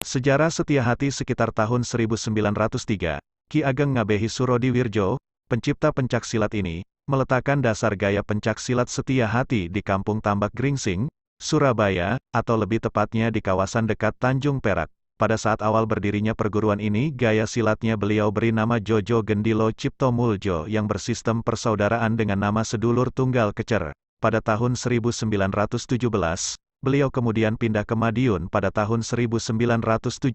Sejarah Setia Hati sekitar tahun 1903, Ki Ageng Ngabehi Surodiwirjo, pencipta pencaksilat ini, meletakkan dasar gaya pencaksilat setia hati di Kampung Tambak Gringsing, Surabaya, atau lebih tepatnya di kawasan dekat Tanjung Perak. Pada saat awal berdirinya perguruan ini, gaya silatnya beliau beri nama Jojo Gendilo Cipto Muljo yang bersistem persaudaraan dengan nama sedulur tunggal kecer. Pada tahun 1917, beliau kemudian pindah ke Madiun pada tahun 1917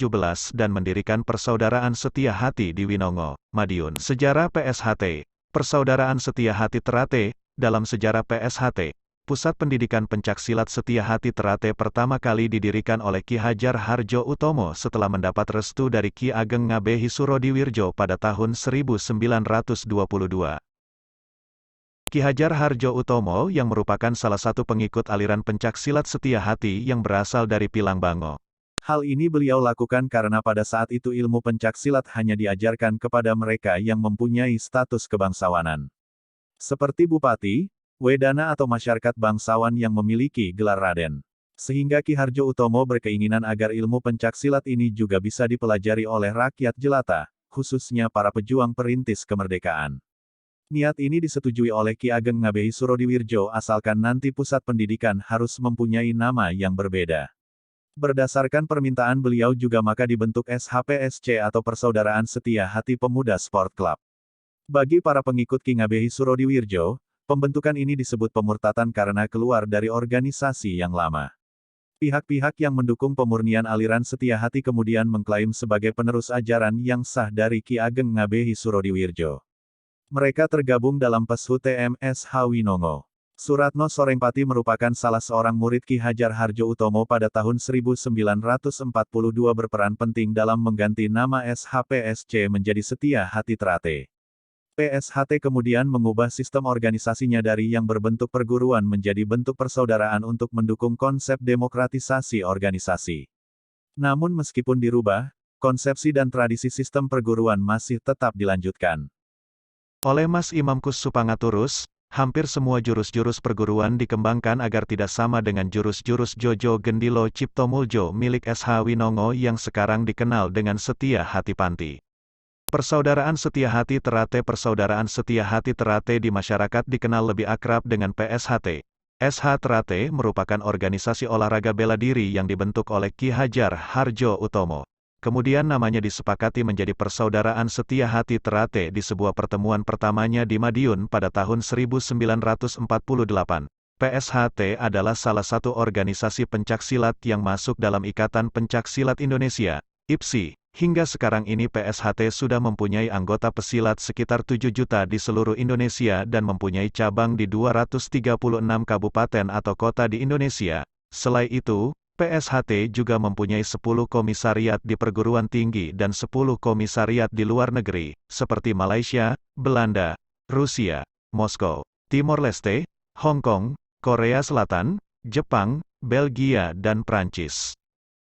dan mendirikan Persaudaraan Setia Hati di Winongo, Madiun. Sejarah PSHT. Persaudaraan Setia Hati Terate. Dalam sejarah PSHT, Pusat Pendidikan Pencaksilat Setia Hati Terate pertama kali didirikan oleh Ki Hajar Harjo Utomo setelah mendapat restu dari Ki Ageng Ngabehi Surodiwirjo pada tahun 1922. Ki Hajar Harjo Utomo yang merupakan salah satu pengikut aliran pencaksilat setia hati yang berasal dari Pilangbango. Hal ini beliau lakukan karena pada saat itu ilmu pencaksilat hanya diajarkan kepada mereka yang mempunyai status kebangsawanan. Seperti bupati, wedana atau masyarakat bangsawan yang memiliki gelar raden. Sehingga Ki Harjo Utomo berkeinginan agar ilmu pencaksilat ini juga bisa dipelajari oleh rakyat jelata, khususnya para pejuang perintis kemerdekaan. Niat ini disetujui oleh Ki Ageng Ngabehi Surodiwirjo asalkan nanti pusat pendidikan harus mempunyai nama yang berbeda. Berdasarkan permintaan beliau juga maka dibentuk SHPSC atau Persaudaraan Setia Hati Pemuda Sport Club. Bagi para pengikut Ki Ngabehi Surodiwirjo, pembentukan ini disebut pemurtatan karena keluar dari organisasi yang lama. Pihak-pihak yang mendukung pemurnian aliran Setia Hati kemudian mengklaim sebagai penerus ajaran yang sah dari Ki Ageng Ngabehi Surodiwirjo. Mereka tergabung dalam Peshu TMSH Winongo. Suratno Sorengpati merupakan salah seorang murid Ki Hajar Harjo Utomo pada tahun 1942 berperan penting dalam mengganti nama SHPSC menjadi Setia Hati Terate. PSHT kemudian mengubah sistem organisasinya dari yang berbentuk perguruan menjadi bentuk persaudaraan untuk mendukung konsep demokratisasi organisasi. Namun meskipun dirubah, konsepsi dan tradisi sistem perguruan masih tetap dilanjutkan. Oleh Mas Imam Kus Supangaturus, hampir semua jurus-jurus perguruan dikembangkan agar tidak sama dengan jurus-jurus Jojo Gendilo Cipto Muljo milik SH Winongo yang sekarang dikenal dengan Setia Hati Panti. Persaudaraan Setia Hati Terate. Persaudaraan Setia Hati Terate di masyarakat dikenal lebih akrab dengan PSHT. SH Terate merupakan organisasi olahraga bela diri yang dibentuk oleh Ki Hajar Harjo Utomo. Kemudian namanya disepakati menjadi Persaudaraan Setia Hati Terate di sebuah pertemuan pertamanya di Madiun pada tahun 1948. PSHT adalah salah satu organisasi pencaksilat yang masuk dalam Ikatan Pencaksilat Indonesia, IPSI. Hingga sekarang ini PSHT sudah mempunyai anggota pesilat sekitar 7 juta di seluruh Indonesia dan mempunyai cabang di 236 kabupaten atau kota di Indonesia. Selain itu, PSHT juga mempunyai 10 komisariat di perguruan tinggi dan 10 komisariat di luar negeri, seperti Malaysia, Belanda, Rusia, Moskow, Timor Leste, Hong Kong, Korea Selatan, Jepang, Belgia dan Prancis.